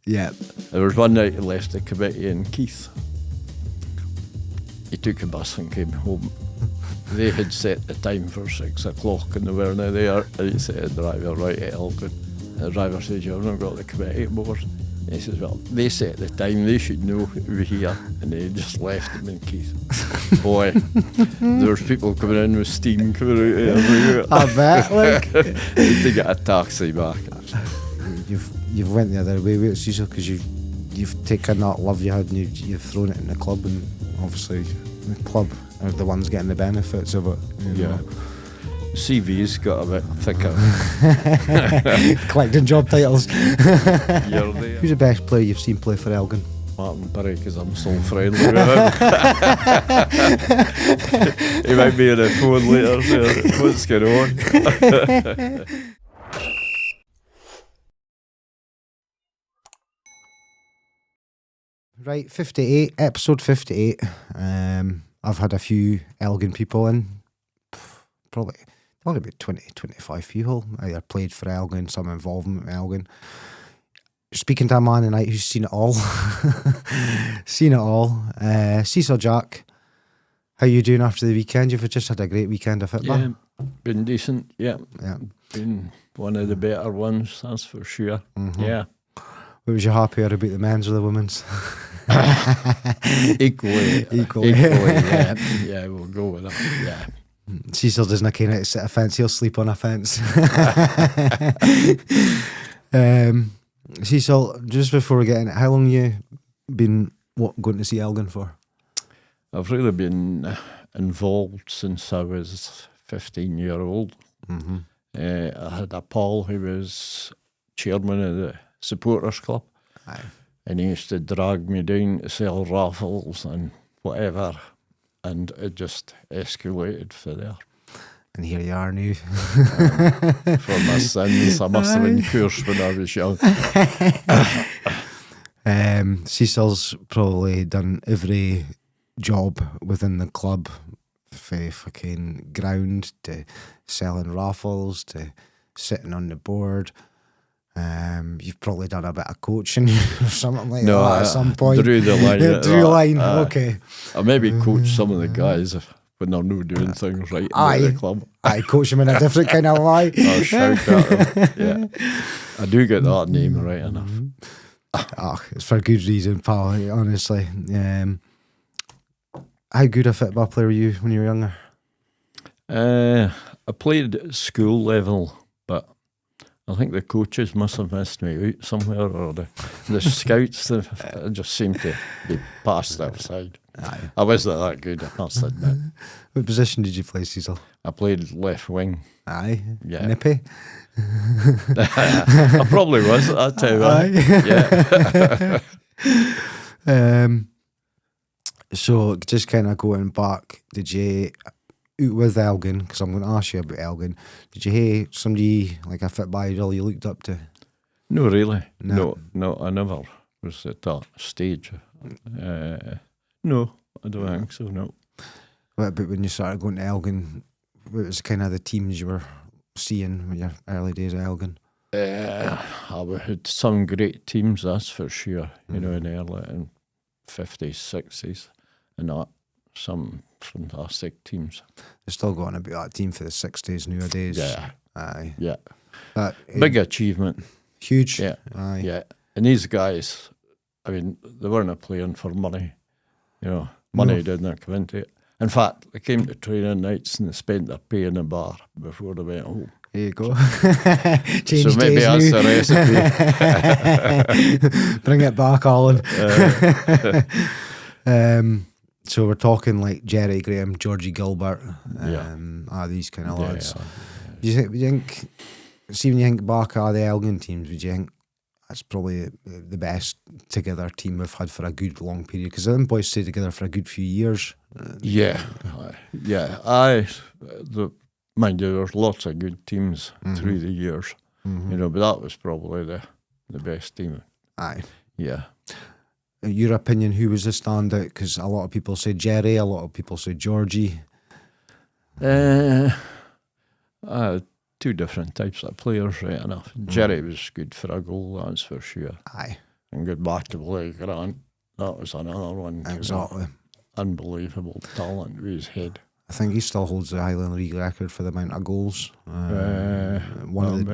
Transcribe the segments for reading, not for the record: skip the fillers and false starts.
Yeah. There was one night he left the committee in Keith. He took a bus and came home. They had set the time for 6 o'clock and they weren't there. And he said to the driver, right at Elgin. The driver said, you've not got the committee aboard. And he says, well, they set the time, they should know we're here. And they just left him in Keith. Boy, there was people coming in with steam coming out everywhere. I bet, like. Need to get a taxi back. You've went the other way with it, Cecil, because you've taken that love you had and you've thrown it in the club, and obviously the club are the ones getting the benefits of it. Yeah. CV's got a bit thicker. Collecting job titles. You're there. Who's the best player you've seen play for Elgin? Martin Berry, because I'm so friendly with him. He might be on the phone later. So what's going on? Right, 58, episode 58. I've had a few Elgin people in. Probably about 20, 25 people. Either played for Elgin, some involvement with Elgin. Speaking to a man tonight who's seen it all. Cecil Jack, how you doing after the weekend? You've just had a great weekend of football. Yeah, been decent, yeah. Yeah. Been one of the better ones, that's for sure. Mm-hmm. Yeah. What was you happier about, the men's or the women's? Equally. Yeah. Yeah, we'll go with that. Yeah. Cecil doesn't kind of sit a fence, he'll sleep on a fence. Cecil, just before we get in it, how long you been going to see Elgin for? I've really been involved since I was 15-year-old. Mm-hmm. I had a pal who was chairman of the supporters club. Aye. And he used to drag me down to sell raffles and whatever, and it just escalated for there. And here you are now. For my sins, I must have been cursed when I was young. Cecil's probably done every job within the club, from fucking ground to selling raffles to sitting on the board. You've probably done a bit of coaching or something like that at some point. Drew the line. Drew the line, okay. I maybe coach some of the guys when they're not doing things right in the club. I coach them in a different kind of way. I'll shout at them. Yeah. I do get that name right enough. It's for good reason, pal, honestly. How good a football player were you when you were younger? I played at school level, but I think the coaches must have missed me out somewhere, or the scouts just seemed to be past their side. Aye. I wasn't that good, I must admit. What position did you play, Cecil? I played left wing. Aye. Yeah. Nippy? I probably was at that time. Yeah. So just kind of going back, did you, with Elgin, because I'm going to ask you about Elgin, did you hear somebody like a football idol you looked up to? No, really. No, I never was at that stage. No, I don't think so, no. What about when you started going to Elgin? What was kind of the teams you were seeing in your early days of Elgin? I had some great teams, that's for sure. You know, in the early 50s, 60s, and that. Some fantastic teams. They're still going about that team for the 60s nowadays. Yeah. Aye. Yeah. Big achievement. Huge. Yeah. Aye. Yeah. And these guys, I mean, they weren't playing for money. You know, money didn't come into it. In fact, they came to training nights and they spent their pay in a bar before they went home. There you go. So maybe that's the recipe. Bring it back, Alan. So we're talking like Jerry Graham, Georgie Gilbert, these kind of lads. Yeah. Do you think, see when you think back at the Elgin teams, would you think that's probably the best together team we've had for a good long period? Because them boys stayed together for a good few years. Mind you, there's lots of good teams through the years, you know, but that was probably the best team. Aye. Yeah. Your opinion, who was the standout? Because a lot of people say Jerry, a lot of people say Georgie. Two different types of players, right enough. Jerry was good for a goal, that's for sure. Aye. and got back to play Grant. That was another one. Exactly. Unbelievable talent with his head. I think he still holds the Highland League record for the amount of goals. One of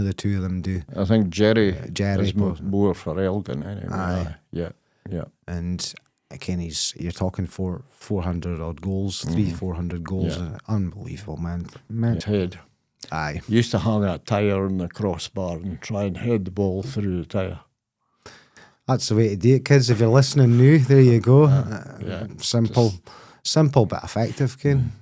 the two of them do. I think Jerry Jerry is more for Elgin anyway. Aye. Yeah. And again, you're talking 400 odd goals, 400 goals. Yeah. Unbelievable, man. His head. Aye. Used to hang a tyre on the crossbar and try and head the ball through the tyre. That's the way to do it, kids. If you're listening new, there you go. Simple but effective, Ken.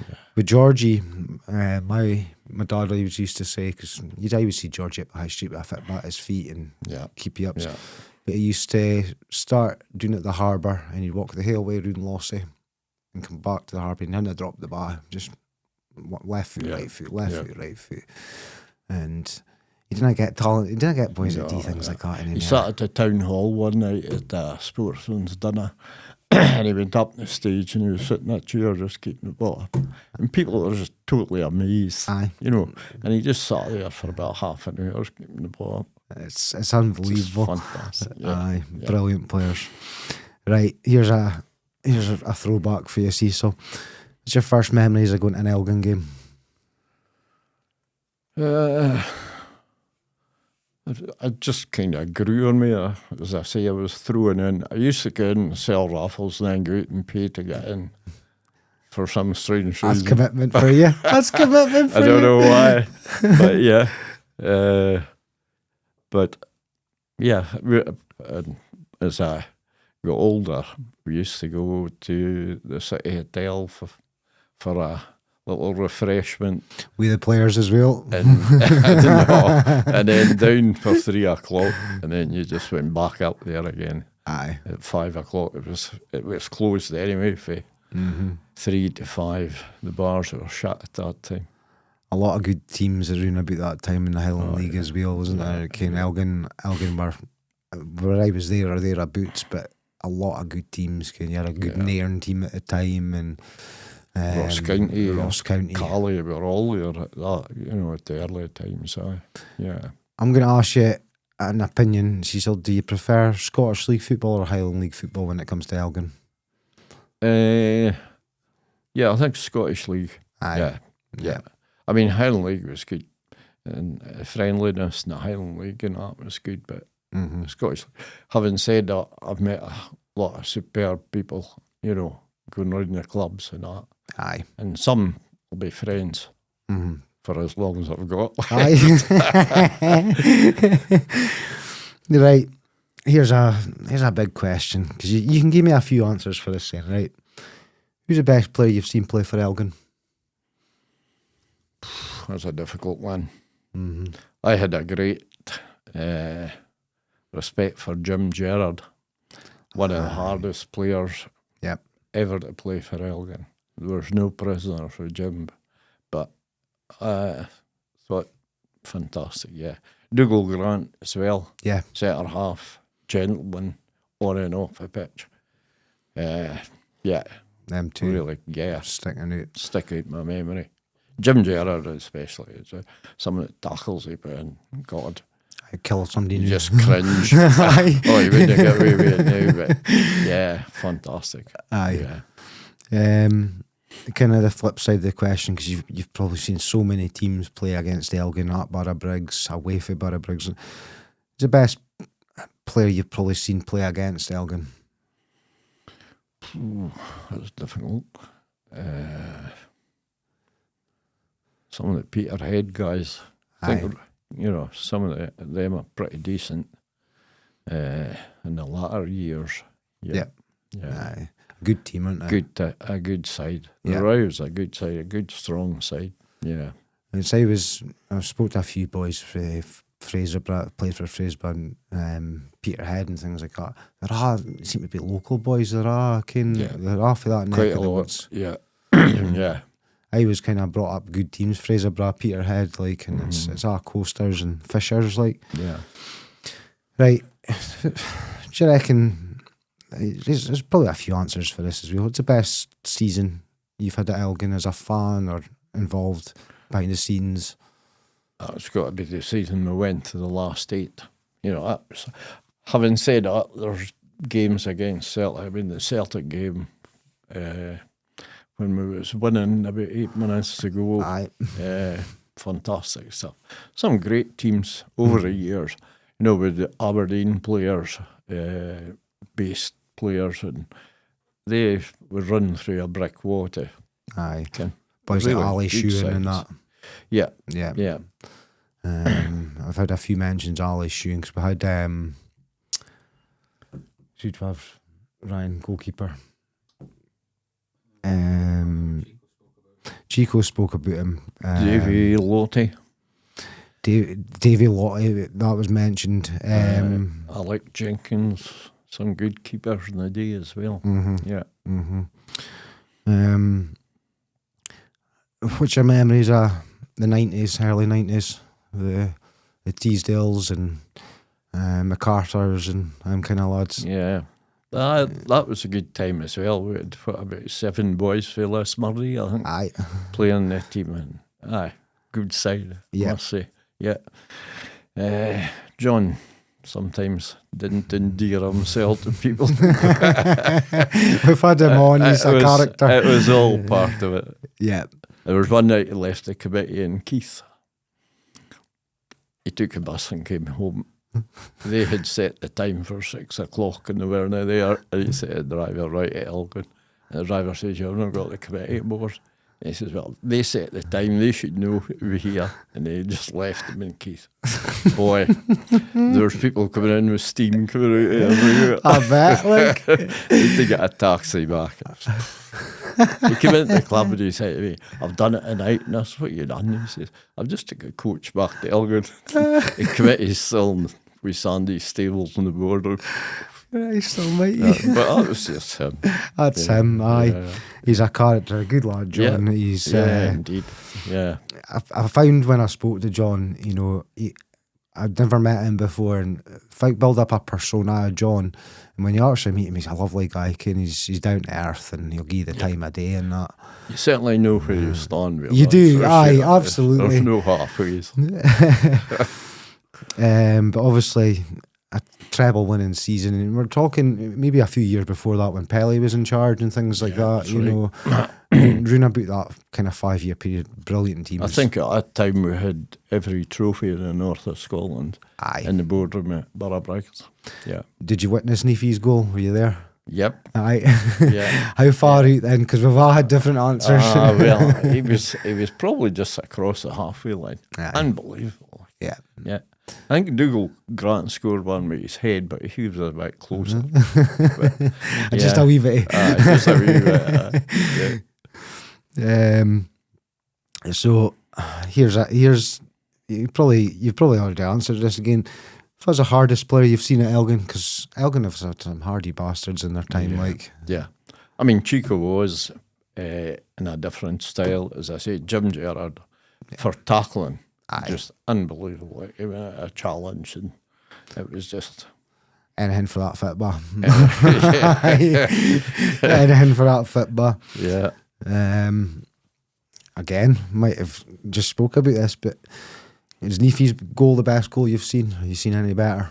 Yeah. With Georgie, my dad always used to say, because you'd always see Georgie up the high street with a fit bat at his feet and keep you up. Yeah. But he used to start doing it at the harbour, and he'd walk the whole way around Lossy and come back to the harbour, and then drop the bat, just left foot, right foot, left foot, right foot. And he didn't get talent. He didn't get boys that do things like that anymore. He sat at the town hall one night at the sportsman's dinner, and he went up the stage and he was sitting in a chair just keeping the ball up. And people were just totally amazed, you know. And he just sat there for about half an hour keeping the ball up. It's unbelievable. It's fantastic. Yeah. Aye, brilliant players. Right, here's a throwback for you, Cecil. What's your first memories of going to an Elgin game? It just kind of grew on me. As I say, I was thrown in. I used to go in and sell raffles and then go out and pay to get in for some strange reason. That's commitment for you. That's commitment for you. I don't know why. But yeah. But yeah, as I got older, we used to go to the City Hotel for a little refreshment. We the players as well. And then down for 3 o'clock, and then you just went back up there again. Aye. At 5 o'clock, it was closed anyway. For 3 to 5, the bars were shut at that time. A lot of good teams around about that time in the Highland League as well, wasn't there? Elgin were, where I was there or thereabouts, but a lot of good teams. You had a good Nairn team at the time, and Ross County, Cali were all there at that, at the early times. I'm going to ask you an opinion, Cecil. Do you prefer Scottish League football or Highland League football when it comes to Elgin? I think Scottish League. Aye. Yeah. I mean, Highland League was good, and friendliness in the Highland League and that was good, but Scottish League. Having said that, I've met a lot of superb people, going around the clubs and that. Aye. And some will be friends for as long as I've got. Aye. Right. Here's a big question, because you can give me a few answers for this then, right? Who's the best player you've seen play for Elgin? That's a difficult one. I had a great respect for Jim Gerrard, one of the hardest players ever to play for Elgin. There was no prisoner for Jim, but I thought fantastic, Dougal Grant as well, centre half, gentleman, on and off the pitch. Them two. Really, stick out my memory. Jim Gerrard especially, some of the tackles he put in, God. I kill somebody. You just cringe. He wouldn't get away with it now, but fantastic. Aye. Kind of the flip side of the question, because you've probably seen so many teams play against Elgin at Borough Briggs, away from Borough Briggs. Who's the best player you've probably seen play against Elgin? That's difficult. Some of the Peterhead guys, I think, some of them are pretty decent in the latter years. Yeah. Aye. Good team, aren't they? A good side. The Royals a good side, a good strong side. Yeah. I spoke to a few boys for Fraserburgh, played for Fraserburgh and Peterhead and things like that. They seem to be local boys. They're off of that neck of the woods. Yeah. Yeah. I was kind of brought up good teams, Fraserburgh, Peterhead, and it's our coasters and fishers, Yeah. Right. Do you reckon? There's probably a few answers for this as well. What's the best season you've had at Elgin as a fan or involved behind the scenes? It's got to be the season we went to the last 8. that was, having said that, there's games against Celtic. I mean, the Celtic game, when we was winning about 8 minutes to go, fantastic stuff. Some great teams over the years, with the Aberdeen players, based players, and they would run through a brick wall. Boys like Ali Shewan and that. Yeah. I've had a few mentions Ali Shewan because we had should have Ryan goalkeeper. Chico spoke about him. Davy Lottie. Davy Lottie, that was mentioned. Alec Jenkins, some good keepers in the day as well. Yeah. What's your memories of the 90s, early 90s? The Teasdales and MacArthurs and them kind of lads. Yeah. That was a good time as well. We had about 7 boys for Lismurray, I think, playing the team. And good side, I must say. Yeah. John sometimes didn't endear himself to people. We've had him on, he's a character. It was all part of it. Yeah. There was one night he left the committee in Keith. He took a bus and came home. They had set the time for 6 o'clock and they weren't there. And he said, the driver, right at Elgin. And the driver says, you've not got the committee aboard. And he says, well, they set the time, they should know we're here. And they just left him in Keith. Boy, there was people coming in with steam coming out everywhere. I bet, like. He had to get a taxi back. He came into the club and he said to me, I've done it tonight. And that's what you done. He says, I've just took a coach back to Elgin. The committee's still with Sandy's stables on the boardroom. Christ almighty. But that was just him. That's him, aye. Yeah. He's a character, a good lad, John. He's indeed. Yeah. I found when I spoke to John, I'd never met him before, and build up a persona of John. And when you actually meet him, he's a lovely guy. He's down to earth, and he'll give you the time of day and that. You certainly know where you stand. With you do, aye, sure. Absolutely. There's no halfways. But obviously, a treble winning season, and we're talking maybe a few years before that when Pelly was in charge and things like that. Round about that kind of 5-year period, brilliant teams. I think at that time we had every trophy in the north of Scotland. In the boardroom at Borough Briggs. Yeah. Did you witness Neefy's goal? Were you there? Yep. Aye. Yeah. How far out then? Because we've all had different answers. Well, he was probably just across the halfway line. Aye. Unbelievable. Yeah. Yeah. I think Dougal Grant scored one with his head, but he was a bit closer. Just a wee bit. Just a wee bit. So here's you've probably already answered this again. If was the hardest player you've seen at Elgin, because Elgin have had some hardy bastards in their time. I mean, Chico was in a different style, as I say. Jim Gerrard for tackling, just unbelievable. It was a challenge, and it was just anything for that football. Anything for that football. Yeah. Again, might have just spoke about this, but is Neefy's goal the best goal you've seen? Have you seen any better?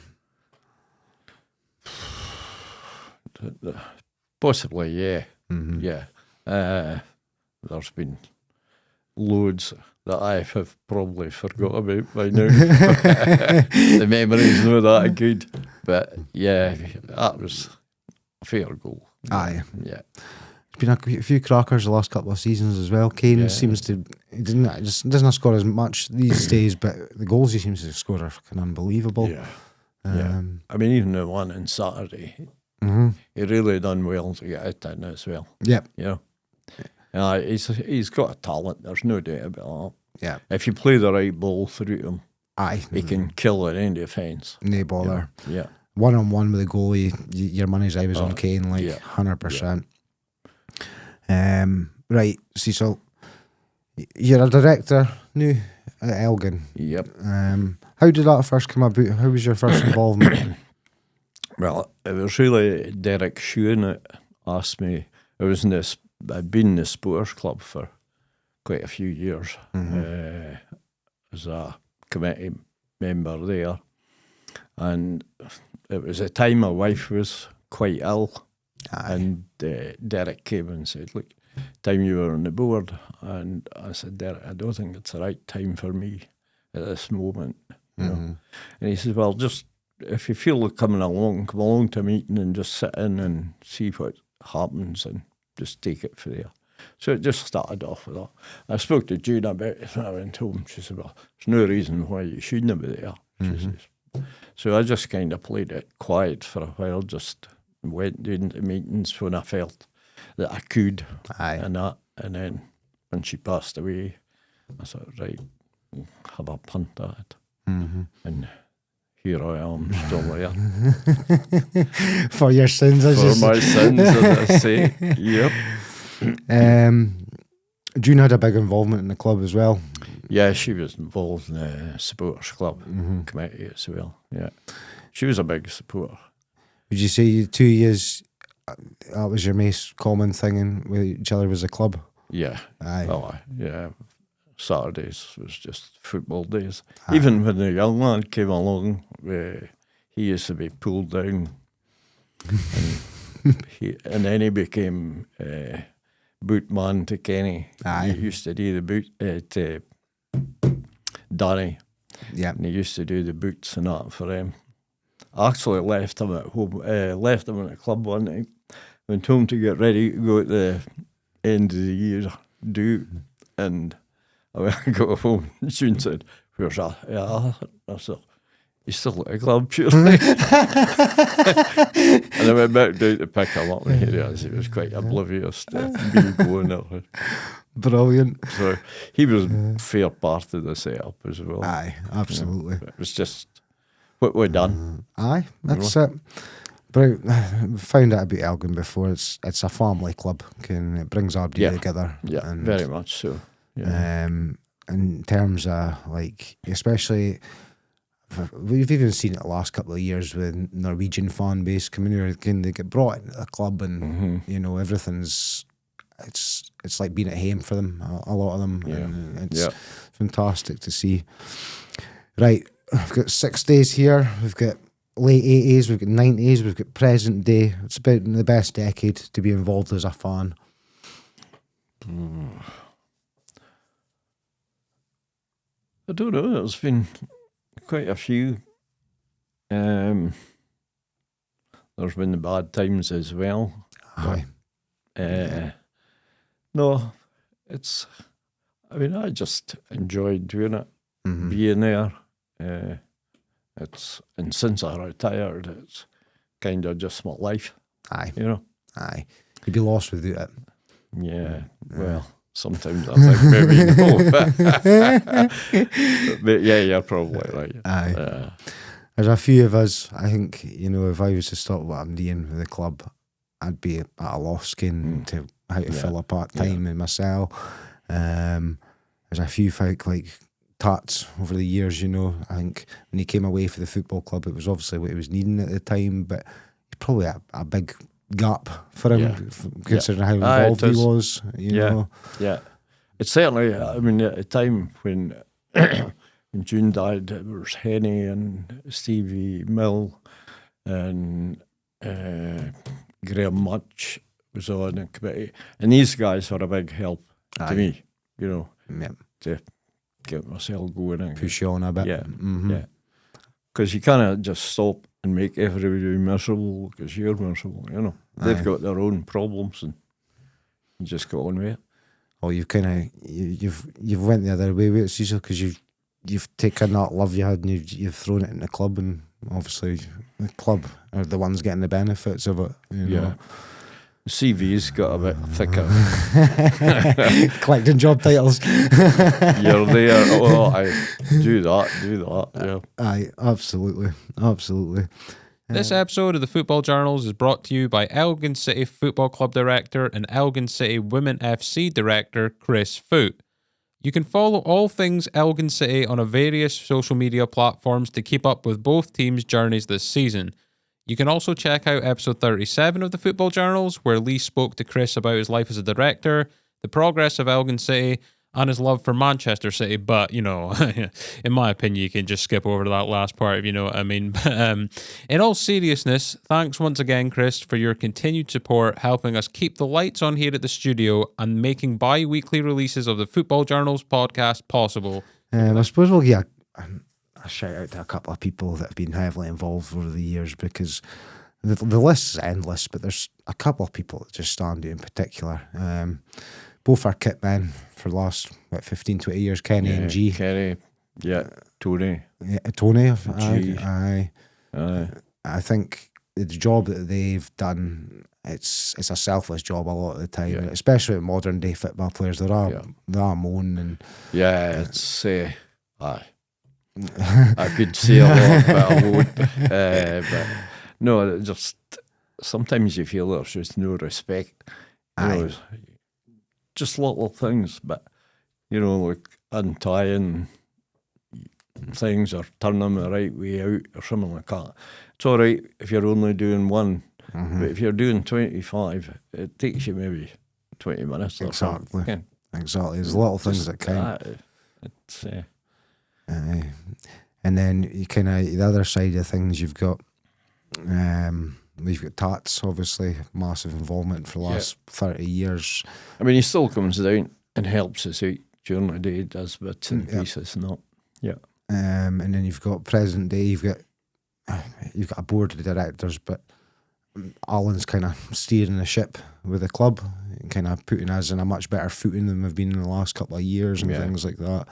Possibly, yeah. Mm-hmm. Yeah. There's been loads that I have probably forgot about by now. The memory's not that good. But yeah, that was a fair goal. Aye. Yeah. There's been a few crackers the last couple of seasons as well. Kane seems to doesn't score as much these days, but the goals he seems to score are fucking unbelievable. Yeah. I mean, even the one on Saturday, he really done well to get it in as well. Yep. He's got a talent. There's no doubt about that. Yeah. If you play the right ball through him, he can kill it in defence. No bother. Yeah. 1-on-1 with the goalie, your money's always on Kane, 100%. Right, Cecil, you're a director now at Elgin. Yep. How did that first come about? How was your first involvement? Well, it was really Derek Shewan that asked me. I'd been in the sports club for quite a few years as a committee member there, And it was a time my wife was quite ill. Aye. And Derek came and said, look, time you were on the board. And I said, Derek, I don't think it's the right time for me at this moment. You know? And he says, well, just if you feel like come along to a meeting and just sit in and see what happens and just take it from there. So it just started off with that. I spoke to June about it when I went home. She said, well, there's no reason why you shouldn't be there. She says. So I just kind of played it quiet for a while, just went into meetings when I felt that I could. Aye. And that. And then when she passed away, I thought, right, we'll have a punt at it. And here I am, still there. For your sins, as For my sins, as I say. Yep. June had a big involvement in the club as well. Yeah, she was involved in the supporters club committee as well. Yeah, she was a big supporter. Would you say 2 years, that was your most common thing with each other was a club? Yeah. Aye. Oh, yeah. Saturdays was just football days. Aye. Even when the young lad came along, he used to be pulled down. And then he became boot man to Kenny. Aye. He used to do the boot to Danny. Yeah. And he used to do the boots and that for him. I actually left him at home, left him in the club one night, went home to get ready to go at the end of the year do, and I got home and June said, where's that? Yeah, I said, he's still at the club, surely. And I went back down to pick him up and he realised he was quite oblivious to me going there. Brilliant. So he was a fair part of the setup as well. Aye, absolutely. It was just what we'd done. Aye, that's it. But I found out about Elgin before. It's a family club. It brings everybody together. Yeah, and, very much so. Yeah. In terms of, like, especially, we've even seen it the last couple of years with Norwegian fan base coming here. They get brought into the club and, you know, everything's, it's like being at home for them, a lot of them. Yeah. And it's fantastic to see. Right, we've got 6 days here. We've got late 80s, we've got 90s, we've got present day. It's about the best decade to be involved as a fan. I don't know, there's been quite a few. There's been the bad times as well. Aye. No, I mean, I just enjoyed doing it, being there. And since I retired, it's kind of just my life. Aye. You know? Aye. You'd be lost without it. Yeah, well, sometimes I think maybe no. But yeah, you're probably right. Aye. There's a few of us, I think, you know, if I was to stop what I'm doing with the club, I'd be at a loss to how to fill up that time in my cell. There's a few folk like Tats over the years, you know. I think when he came away for the football club, it was obviously what he was needing at the time, but probably a big gap for him, considering how involved he was, you know. Yeah, it's certainly, I mean, at the time when when June died, it was Henny and Stevie Mill and Graham Much was on the committee, and these guys were a big help to me, you know, to get myself going and push on a bit. Yeah, because you can't just stop and make everybody miserable because you're miserable, you know. They've got their own problems and you just go on with it. Oh, you've kind of you've went the other way with it, Cecil, because you've taken that love you had and you've thrown it in the club, and obviously the club are the ones getting the benefits of it. You know? The CV's got a bit thicker. Collecting job titles. You're there. Oh, I do that. Yeah. Aye, absolutely. This episode of the Football Journals is brought to you by Elgin City Football Club Director and Elgin City Women FC Director Chris Foot. You can follow all things Elgin City on various social media platforms to keep up with both teams' journeys this season. You can also check out episode 37 of the Football Journals, where Lee spoke to Chris about his life as a director, the progress of Elgin City, and his love for Manchester City. But, you know, in my opinion, you can just skip over that last part, if you know what I mean. But in all seriousness, thanks once again, Chris, for your continued support, helping us keep the lights on here at the studio and making bi-weekly releases of the Football Journals podcast possible. I suppose we'll get a shout out to a couple of people that have been heavily involved over the years, because the list is endless, but there's a couple of people that just stand out in particular. Both our kit men for the last 15, 20 years, Kenny and G. Kenny, Tony. Yeah, Tony. G. Aye. I think the job that they've done, it's a selfless job a lot of the time, especially with modern day football players. There are moan and it's aye. I could say a lot, but I won't. But no, just sometimes you feel there's just no respect. You know, just little things, but you know, like untying things or turning them the right way out or something like that. It's all right if you're only doing one, but if you're doing 25, it takes you maybe 20 minutes. Exactly. Or Exactly. There's little things that count. It's and then you kind of the other side of things, you've got Tats, obviously massive involvement for the last 30 years. I mean, he still comes down and helps us out during the day, does bits and pieces, and then you've got present day, you've got a board of directors, but Alan's kind of steering the ship with the club and kind of putting us in a much better footing than we've been in the last couple of years and things like that,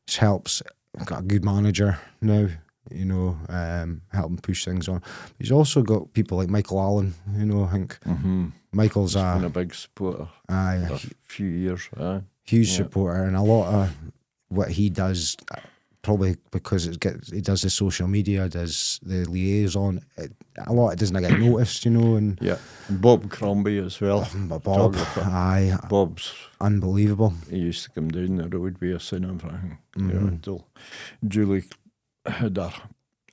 which helps. We've got a good manager now, you know, helping push things on. He's also got people like Michael Allen, you know. I think Michael's been a big supporter for a few years. Huge supporter, and a lot of what he does, probably because he does the social media, does the liaison, a lot of it doesn't get noticed, you know. And Bob Crombie as well. Bob, Bob's unbelievable. He used to come down the road with us and everything, you know, until Julie had her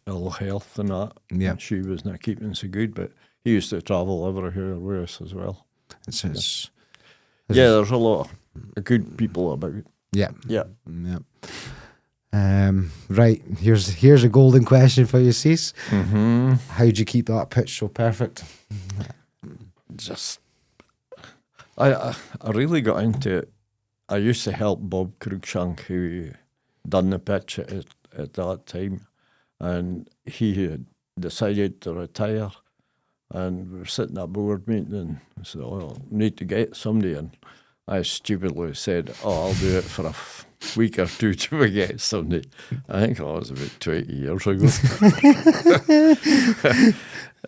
ill health and that. Yeah, and she was not keeping so good, but he used to travel everywhere with us as well. There's a lot of good people about. Yeah. Right, here's a golden question for you, Cease. How'd you keep that pitch so perfect? Just, I really got into it. I used to help Bob Cruikshank, who done the pitch at that time, and he had decided to retire, and we were sitting at a board meeting, and I said, need to get somebody, and I stupidly said, I'll do it for a week or two till we get somebody. I think that was about 20 years ago.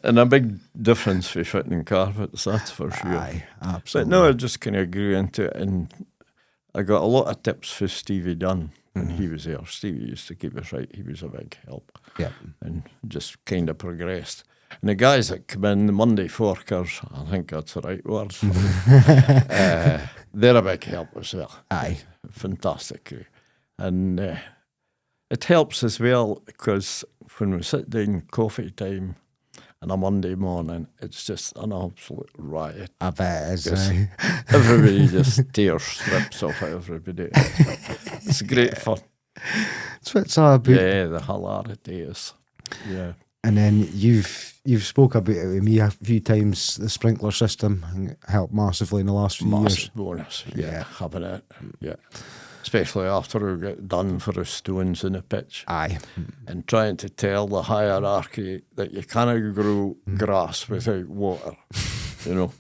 And a big difference for fitting carpets, that's for sure. Aye, absolutely. But no, I just kind of grew into it, and I got a lot of tips for Stevie Dunn when he was there. Stevie used to keep us right. He was a big help. Yeah. And just kind of progressed. And the guys that come in, the Monday Forkers, I think that's the right word, they're a big help as well. Aye. Fantastic crew. And it helps as well because when we sit down coffee time on a Monday morning, it's just an absolute riot. I bet it is. Everybody just tears strips off everybody. It's great fun. That's what it's all about. Yeah, the hilarity is. Yeah. And then you've spoke about it with me a few times. The sprinkler system helped massively in the last few years. Massive bonus, having it, especially after we get done for the stones in the pitch. Aye. And trying to tell the hierarchy that you cannot grow grass without water. You know,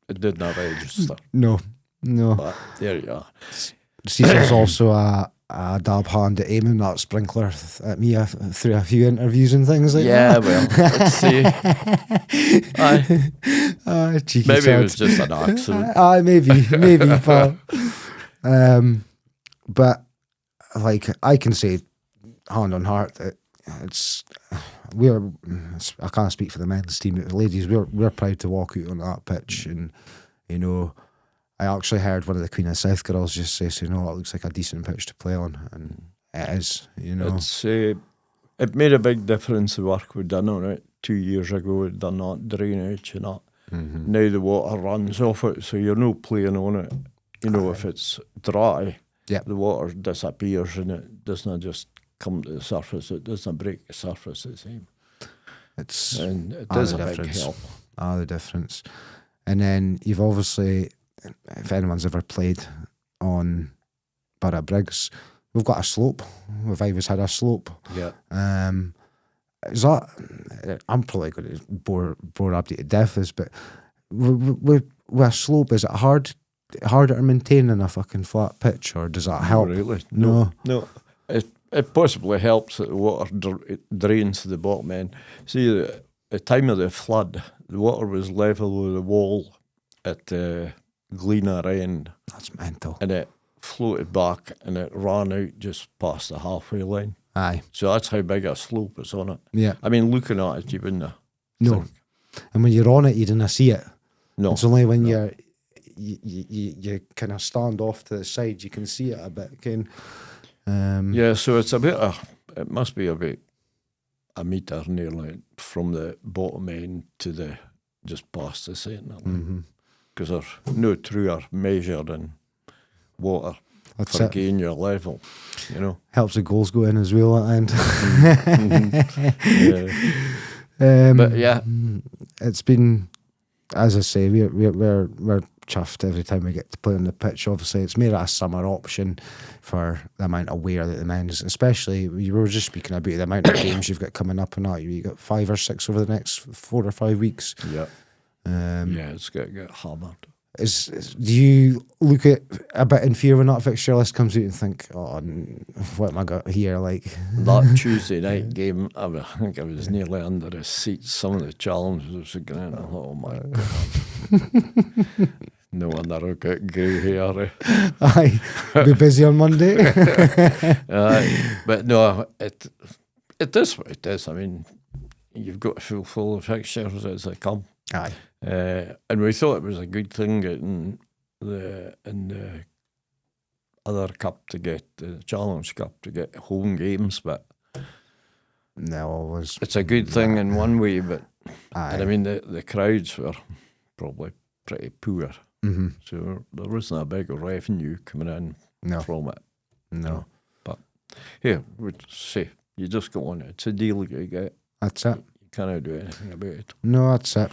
it did not register. No. But there you are. Cecil's also a dab hand at aiming that sprinkler at me through a few interviews and things like that. Yeah, well, let's see. Maybe it was just an accident. Maybe, but like I can say, hand on heart, that I can't speak for the men's team, but the ladies, we're proud to walk out on that pitch, and you know, I actually heard one of the Queen of South girls just say, it looks like a decent pitch to play on, and it is, you know. It's it made a big difference, the work we'd done on it 2 years ago. We'd done that drainage and that. Now the water runs off it, so you're not playing on it. You know, if it's dry, Yep. The water disappears and it doesn't just come to the surface. It doesn't break the surface the same. And it is a big help. The difference. And then you've obviously, if anyone's ever played on Borough Briggs, we've got a slope. We've always had a slope. Yeah. Is that, I'm probably going to bore up to death this, but with a slope, is it harder to maintain than a fucking flat pitch, or does that help? Really? No. It possibly helps that the water drains to the bottom end. See, the time of the flood, the water was level with the wall at the Gleaner end. That's mental. And it floated back and it ran out just past the halfway line. Aye. So that's how big a slope is on it. Yeah. I mean, looking at it, you wouldn't No. And when you're on it, you didn't see it. No. It's only when you kind of stand off to the side, you can see it a bit. Yeah, so it's it must be about a metre nearly from the bottom end to just past the centre line. Because there's no truer measured in water. That's for it. gain your level, Helps the goals go in as well at the end. But yeah, it's been, as I say, we're chuffed every time we get to play on the pitch. Obviously, it's made it a summer option for the amount of wear that the men's, especially we were just speaking about the amount of games you've got coming up and that. You got 5 or 6 over the next 4 or 5 weeks. Yeah. It's going to get hammered. Do you look at a bit in fear when that fixture list comes out and think, oh, what am I got here? Like that Tuesday night game, I think I was nearly under the seat. Some of the challenges were going on. Oh my God. No wonder I've got grey hair. Aye, be busy on Monday. But no, it is what it is. I mean, you've got to fulfil the fixtures as they come. Aye. And we thought it was a good thing getting the other cup to get the Challenge Cup to get home games, but no, it's a good thing in one way. But aye. and I mean the crowds were probably pretty poor, so there wasn't a big revenue coming in from it. No, but here we'd say you just go on. It's a deal you get. That's it. You cannot do anything about it. No, that's it.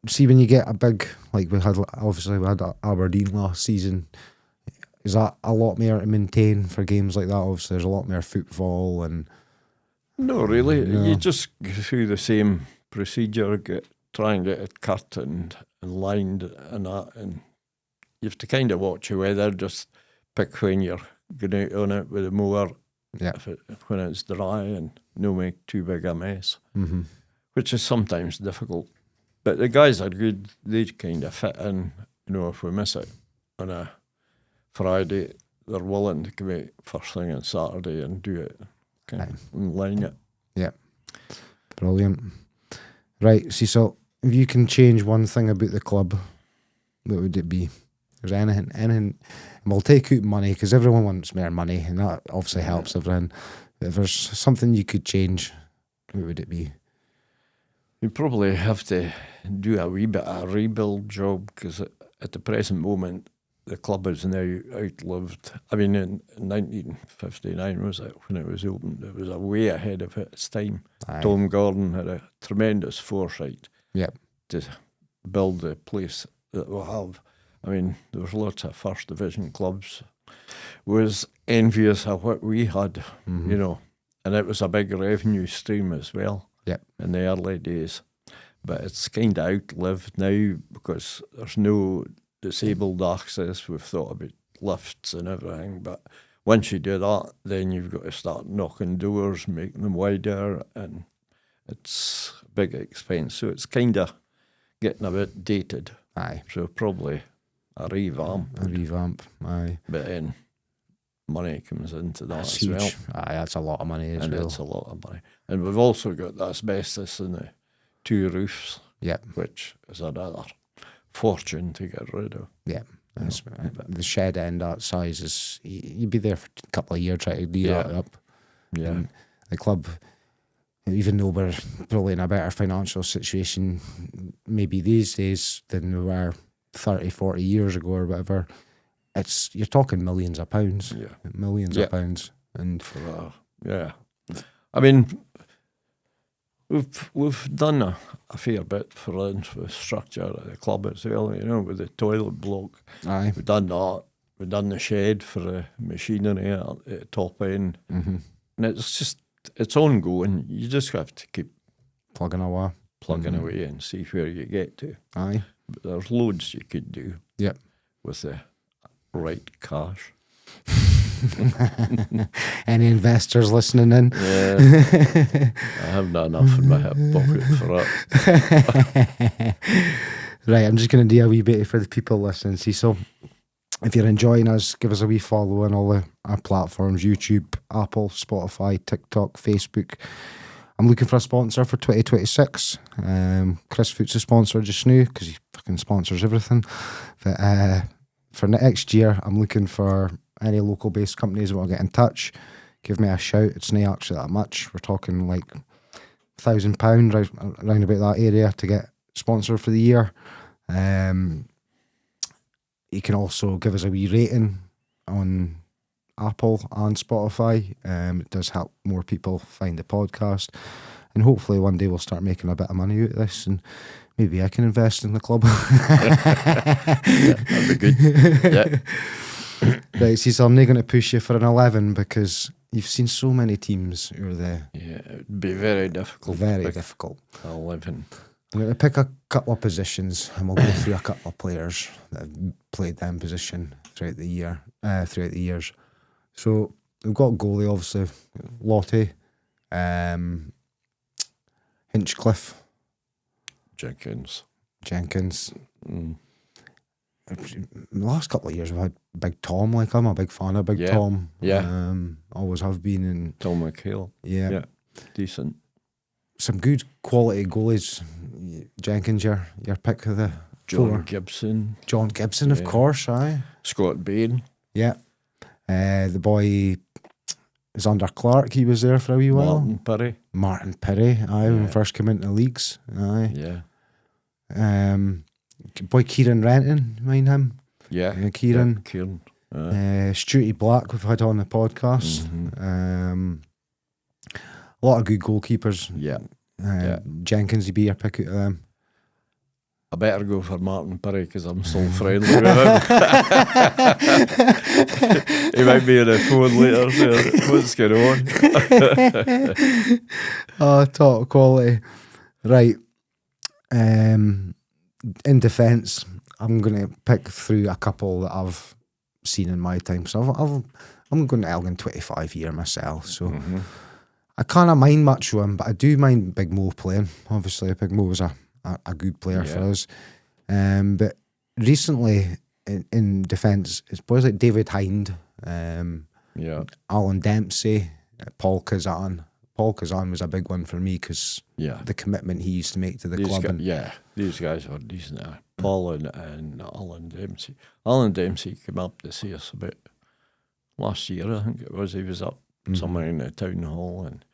See, when you get a big, like we had Aberdeen last season, is that a lot more to maintain for games like that? Obviously, there's a lot more footfall and. No, really. No. You just go through the same procedure, try and get it cut and lined and that, and you have to kind of watch your weather. Just pick when you're going out on it with a mower. Yeah. When it's dry and no make too big a mess. Which is sometimes difficult. But the guys are good. They kind of fit in. If we miss it on a Friday, they're willing to come out first thing on Saturday and do it. And line it. Yeah. Brilliant. Right, Cecil, if you can change one thing about the club, what would it be? Is there anything, and we'll take out money, because everyone wants more money, and that obviously helps everyone. But if there's something you could change, what would it be? You probably have to do a wee bit of a rebuild job, because at the present moment, the club is now outlived. I mean, in 1959 was it when it was opened? It was way ahead of its time. Aye. Tom Gordon had a tremendous foresight to build the place that we have. I mean, there was lots of first division clubs. Was envious of what we had, and it was a big revenue stream as well. In the early days, but it's kind of outlived now because there's no disabled access. We've thought about lifts and everything, but once you do that, then you've got to start knocking doors, making them wider, and it's a big expense. So it's kind of getting a bit dated. Aye. So probably a revamp. Aye. But then money comes into that That's as huge. well. Aye, that's a lot of money as well. It's a lot of money. And we've also got the asbestos in the 2 roofs, which is another fortune to get rid of. Yeah. The shed end that size is, you'd be there for a couple of years trying to do that up. Yeah. And the club, even though we're probably in a better financial situation maybe these days than we were 30, 40 years ago or whatever, you're talking millions of pounds. Yeah. Millions of pounds. And for I mean, we've done a fair bit for the structure of the club as well, with the toilet block. Aye. We've done that. We've done the shed for the machinery at the top end. Mm-hmm. And it's ongoing. You just have to keep plugging away and see where you get to. Aye. But there's loads you could do. Yep. With the right cash. Any investors listening in? Yeah. I haven't got enough in my hip pocket for that. Right, I'm just going to do a wee bit for the people listening. So if you're enjoying us, give us a wee follow on all our platforms: YouTube, Apple, Spotify, TikTok, Facebook. I'm looking for a sponsor for 2026. Chris Foot's a sponsor just now because he fucking sponsors everything. But for next year, I'm looking for any local-based companies that want to get in touch. Give me a shout. It's not actually that much. We're talking like £1,000 around about that area to get sponsored for the year. You can also give us a wee rating on Apple and Spotify. It does help more people find the podcast, and hopefully one day we'll start making a bit of money out of this, and maybe I can invest in the club. That'd be good. Yeah. Right, so I'm not going to push you for an 11 because you've seen so many teams who are there. Yeah, it'd be very difficult. Very difficult. 11. I'm going to pick a couple of positions and we'll go through a couple of players that have played that position throughout the years. So we've got goalie, obviously, Lottie, Hinchcliffe, Jenkins. The last couple of years we've had Big Tom. Like, I'm a big fan of Big Tom. Yeah. Always have been. And Tom McHale. Yeah. Decent. Some good quality goalies. Jenkins, your pick of the John Gibson. John Gibson, of course, aye. Scott Bain. Yeah. The boy is under Clark. He was there for a wee while. Martin Perry, aye, when he first came into the leagues. Aye. Yeah. Boy Kieran Renton, mind him? Yeah. Kieran. Kieran. Stuarty Black, we've had on the podcast. Mm-hmm. A lot of good goalkeepers. Yeah. Jenkins would be your pick out of them. I better go for Martin Perry because I'm still friendly with him. He might be on the phone later. So what's going on? Oh, top quality. Right. In defence, I'm going to pick through a couple that I've seen in my time. So I'm going to Elgin 25 year myself. So I can't mind much of him, but I do mind Big Mo playing. Obviously, Big Mo was a good player for us. But recently in defence, it's boys like David Hind, Alan Dempsey, Paul Kazan. Paul Kazan was a big one for me because the commitment he used to make to the club. These guys are decent. Paul and Alan Dempsey. Alan Dempsey came up to see us about last year, I think it was. He was up somewhere in the town hall and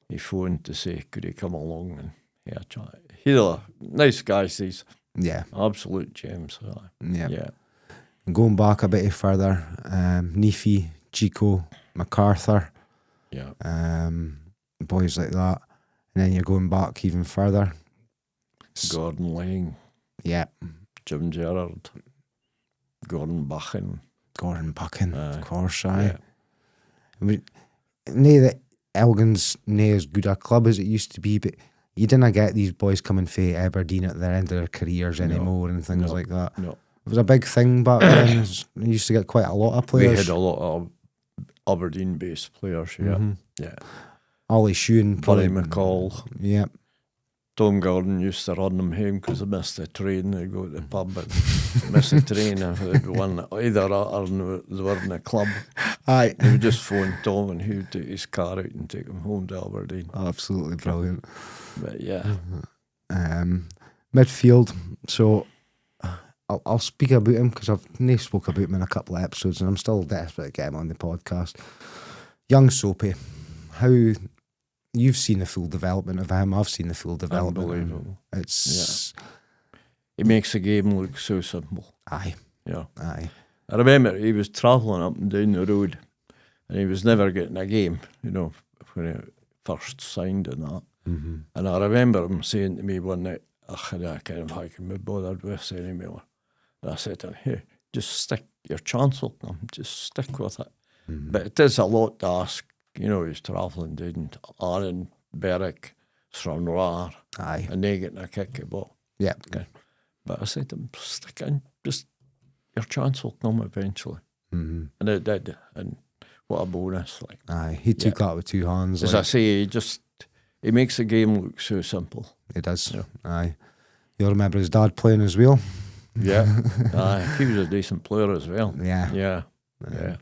he phoned to say, could he come along and chat. He's a nice guy, these. Yeah. Absolute gems. Yeah. And going back a bit further, Neefy, Chico, MacArthur. Yeah. Boys like that. And then you're going back even further. Gordon Lang. Yeah. Jim Gerrard. Gordon Buchan. Of course, aye. I mean, nae that Elgin's nae as good a club as it used to be, but you didn't get these boys coming from Aberdeen at the end of their careers anymore and things like that. No. It was a big thing back then. We used to get quite a lot of players. We had a lot of Aberdeen-based players, yeah. Ollie Shoon. Buddy McCall. Yeah. Tom Gordon used to run them home because they missed the train. They go to the pub and miss the train. And they'd won either or they were in the club. Aye. They would just phone Tom and he would take his car out and take him home to Aberdeen. Absolutely brilliant. But yeah. Midfield. So I'll speak about him because I've not spoke about him in a couple of episodes and I'm still desperate to get him on the podcast. Young Soapy. How... You've seen the full development of him. I've seen the full development. Unbelievable. It's... He makes the game look so simple. Aye. Yeah. Aye. I remember he was travelling up and down the road, and he was never getting a game, you know, when he first signed and that. Mm-hmm. And I remember him saying to me one night, I can't be bothered with this anymore. And I said to him, hey, just stick, your chance will come, just stick with it. Mm-hmm. But it is a lot to ask, you know, he's travelling down to Arran, Berwick, Stranraer, Aye. and they getting a kick at ball. Yeah. Okay. But I said to him, stick in, just your chance will come eventually. Mm-hmm. And it did. And what a bonus. Like, Aye. He took that with two hands. as I say, he makes the game look so simple. It does. Yeah. Aye. You'll remember his dad playing as well. Yeah. Aye. He was a decent player as well. Yeah. Yeah. Yeah.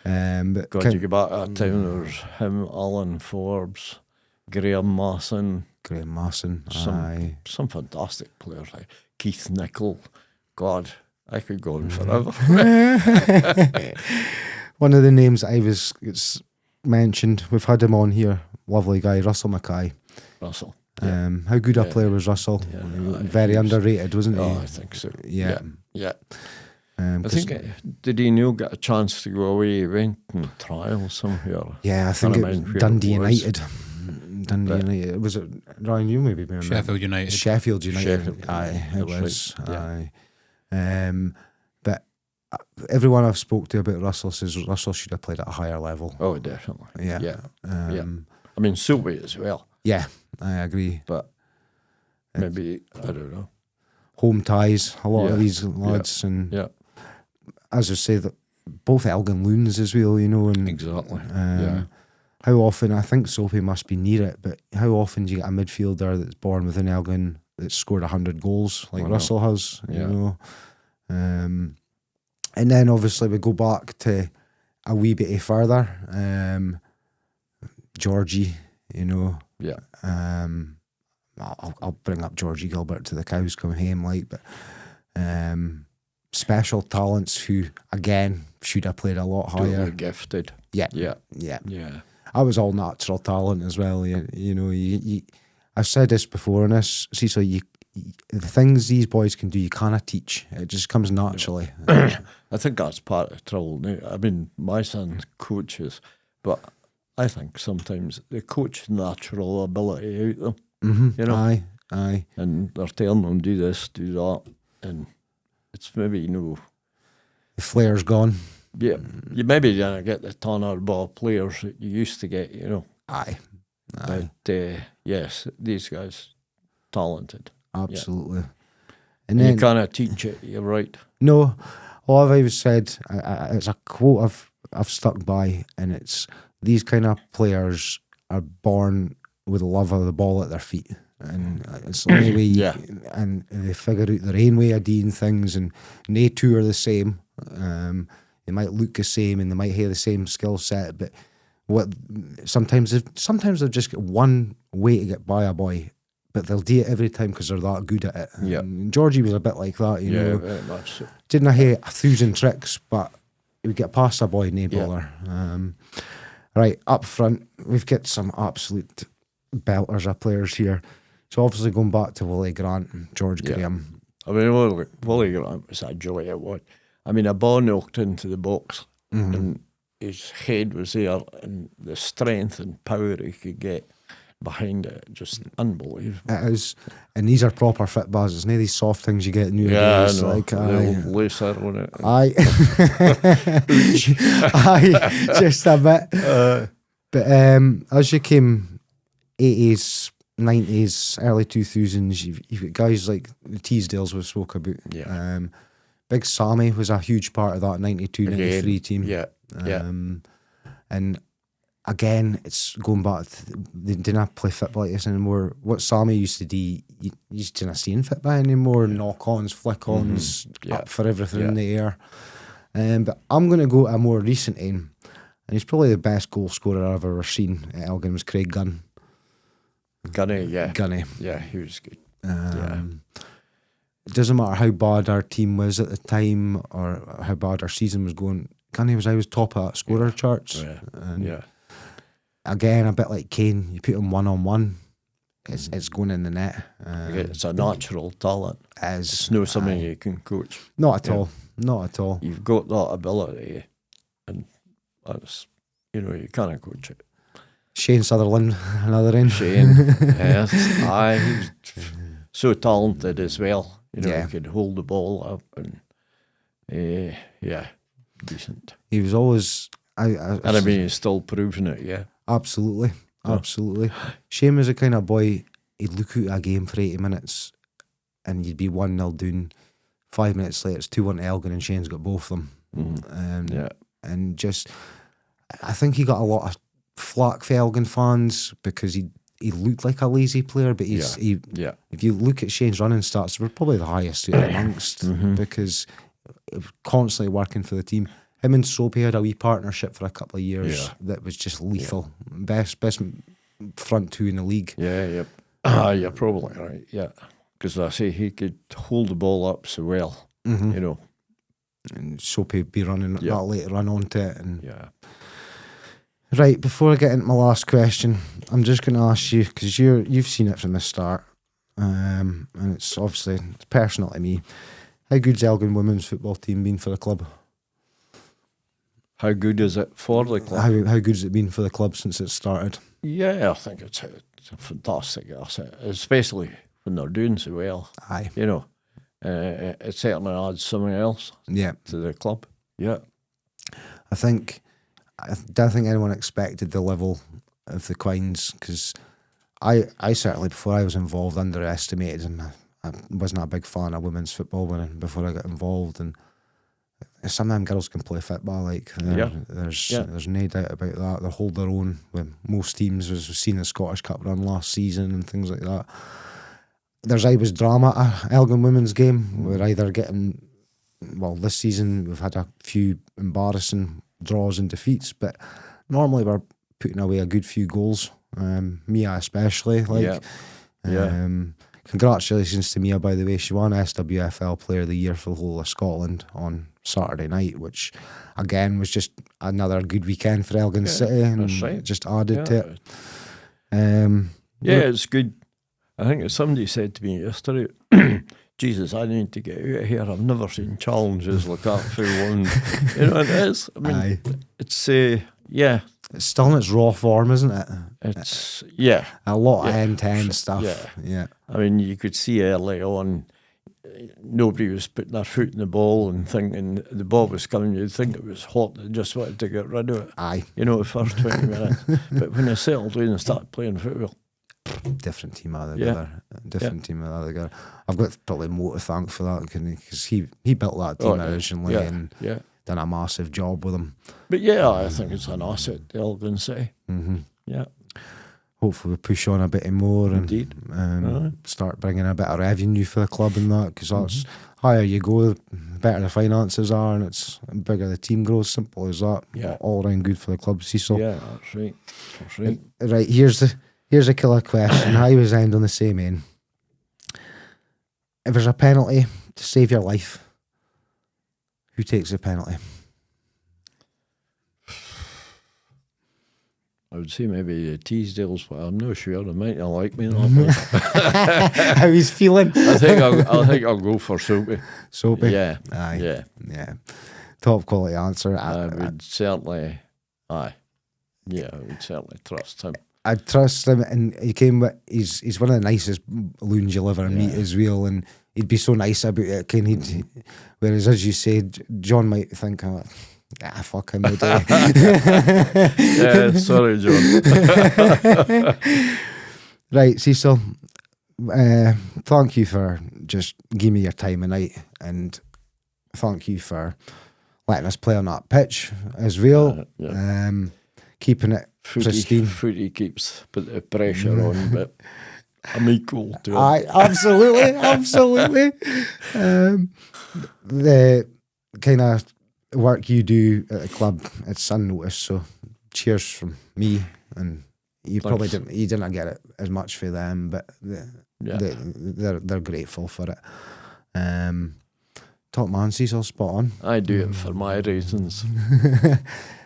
But God, you go back to that time, there was him, Alan Forbes, Graham Masson, Graham Masson. Aye. some fantastic players like Keith Nichol. God, I could go on forever. One of the names it's mentioned, we've had him on here, lovely guy, Russell Mackay. Russell. How good a player was Russell? Yeah, Very underrated, wasn't he? Oh, I think so. Yeah. I think, did he not get a chance to go away? He went and trial somewhere. Yeah, I think it was Dundee United. United. Was it, Ryan, you maybe remember? Sheffield United. Sheffield United. Sheffield, Aye, it that's was. right. Yeah. Aye. But everyone I've spoke to about Russell says Russell should have played at a higher level. Oh, definitely. Yeah. Yeah. Yeah. I mean, Silby as well. Yeah, I agree. But maybe, I don't know. Home ties, a lot of these lads. And as I say, that both Elgin loons as well, you know. And Exactly. how often, I think Sophie must be near it, but how often do you get a midfielder that's born within Elgin that's scored 100 goals like Russell has, you know? And then obviously we go back to a wee bit further. Georgie, you know. Yeah. I'll bring up Georgie Gilbert to the cows come home, like, but special talents who, again, should have played a lot higher. Totally gifted. Yeah. Yeah. Yeah. Yeah. I was all natural talent as well. You know, I've said this before in this, Cecil, the things these boys can do, you cannot teach. It just comes naturally. I think that's part of the trouble now. I mean, my son coaches, but I think sometimes they coach natural ability out of them. Mm-hmm. You know? Aye. And they're telling them, do this, do that. And it's maybe, you know, the flair's gone. Yeah, you maybe didn't get the ton of ball players that you used to get, you know. Aye. But yes, these guys, talented. Absolutely. Yeah. And then you cannot teach it, you're right. No, all I've always said, it's a quote I've stuck by, and it's these kind of players are born with a love of the ball at their feet. And it's the only way and they figure out their own way of doing things, and no two are the same. They might look the same and they might have the same skill set, but sometimes they've just got one way to get by a boy, but they'll do it every time because they're that good at it. Yeah. And Georgie was a bit like that, you know. Very much so. Didn't have 1,000 tricks, but he would get past a boy, no bother. Right, up front, we've got some absolute belters of players here. So obviously going back to Willie Grant and George Graham. I mean, Willie Grant was a joy at what. I mean, a ball knocked into the box and his head was there, and the strength and power he could get behind it, just unbelievable. It is, and these are proper fit bars. It's not these soft things you get nowadays. Yeah, I know. Like, Looser on it. Aye. Aye, just a bit. But as you came 80s, 90s, early 2000s, you've got guys like the Teasdales we spoke about. Yeah. Big Sammy was a huge part of that 92, 93 team. Yeah, And again, it's going back, they didn't play football like this anymore. What Sammy used to do, you just didn't see in football anymore. Knock-ons, flick-ons, up for everything in the air. But I'm going to go a more recent aim, and he's probably the best goal scorer I've ever seen at Elgin, was Craig Gunn. Gunny. Yeah, he was good. It doesn't matter how bad our team was at the time or how bad our season was going. Gunny was always top of that scorer charts. Yeah. And again, a bit like Kane, you put him one-on-one, it's going in the net. It's a natural talent. It's no something you can coach. Not at all. Not at all. You've got that ability, and that's, you can't coach it. Shane Sutherland, another in. Shane, yes, he's so talented as well. He could hold the ball up, and decent. He was always. He's still proving it. Yeah, absolutely. Shane was the kind of boy. He'd look out a game for 80 minutes, and you'd be 1-0 down. 5 minutes later, it's 2-1 to Elgin, and Shane's got both of them. And just, I think he got a lot of flack for Elgin fans because he looked like a lazy player, but if you look at Shane's running stats, we're probably the highest amongst because constantly working for the team. Him and Soapy had a wee partnership for a couple of years that was just lethal. Best front two in the league. You're probably right. Yeah, because I say he could hold the ball up so well. And Soapy would be running that late, run onto it, and right, before I get into my last question, I'm just going to ask you, because you've seen it from the start, and it's obviously personal to me. How good's Elgin women's football team been for the club? How good is it for the club? How good has it been for the club since it started? Yeah, I think it's a fantastic asset, especially when they're doing so well. Aye. It certainly adds something else to the club. Yeah. I don't think anyone expected the level of the Quines, because I certainly, before I was involved, underestimated them. I wasn't a big fan of women's football before I got involved, and some of them girls can play football. There's no doubt about that. They hold their own with most teams, as we've seen the Scottish Cup run last season and things like that. There's always drama at Elgin women's game. We're either getting, this season we've had a few embarrassing draws and defeats, but normally we're putting away a good few goals. Mia especially, congratulations to Mia, by the way. She won SWFL Player of the Year for the whole of Scotland on Saturday night, which again was just another good weekend for Elgin City, and it just added to it. It's good. I think somebody said to me yesterday, Jesus, I need to get out of here. I've never seen challenges like that for one. It is. I mean, it's it's still in its raw form, isn't it? It's a lot of end-to-end stuff. I mean, you could see early on, nobody was putting their foot in the ball and thinking the ball was coming. You'd think it was hot. They just wanted to get rid of it. The first 20 minutes. But when they settled down and started playing football, different team altogether. Team altogether. I've got probably more to thank for that, because he built that team originally and done a massive job with them. But I think it's an asset to Elgin City. Hopefully we push on a bit more and start bringing a bit of revenue for the club and that, because that's higher you go, the better the finances are, and it's bigger the team grows. Simple as that. All round good for the club, Cecil. That's right. Right, here's a killer question. I always end on the same end. If there's a penalty to save your life, who takes the penalty? I would say maybe Teasdale's, but I'm not sure. They might not like me. How he's feeling? I think I'll go for Soapy. Soapy? Yeah. Aye. Yeah. Top quality answer. I would certainly trust him. I trust him, and he's one of the nicest loons you'll ever meet as well, and he'd be so nice about it. Whereas, as you said, John might think, fuck him. Sorry, John. Right, Cecil, thank you for just giving me your time tonight, and thank you for letting us play on that pitch as well. Keeping it pristine. Footy keeps the pressure on, but I'm equal to it. Absolutely. The kind of work you do at the club, it's unnoticed, so cheers from me. And you probably didn't get it as much for them, but they're grateful for it. Top man, Cecil, spot on. I do it for my reasons.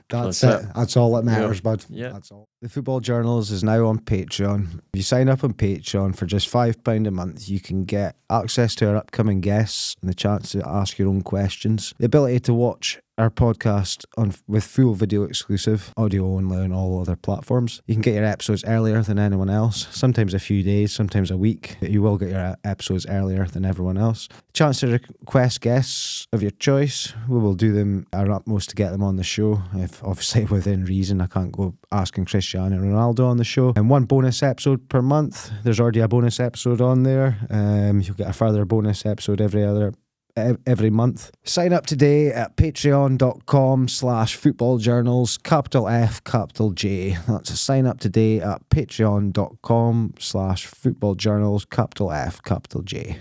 That's it. That's all that matters, bud. Yeah. That's all. The Football Journals is now on Patreon. If you sign up on Patreon for just £5 a month, you can get access to our upcoming guests and the chance to ask your own questions. The ability to watch our podcast with full video exclusive, audio only on all other platforms. You can get your episodes earlier than anyone else, sometimes a few days, sometimes a week, but you will get your episodes earlier than everyone else. Chance to request guests of your choice. We will do them our utmost to get them on the show, if obviously within reason. I can't go asking Cristiano Ronaldo on the show. And one bonus episode per month. There's already a bonus episode on there. You'll get a further bonus episode every month. Sign up today at patreon.com/footballjournals, capital F, capital J. That's a sign up today at patreon.com/footballjournals, capital F, capital J.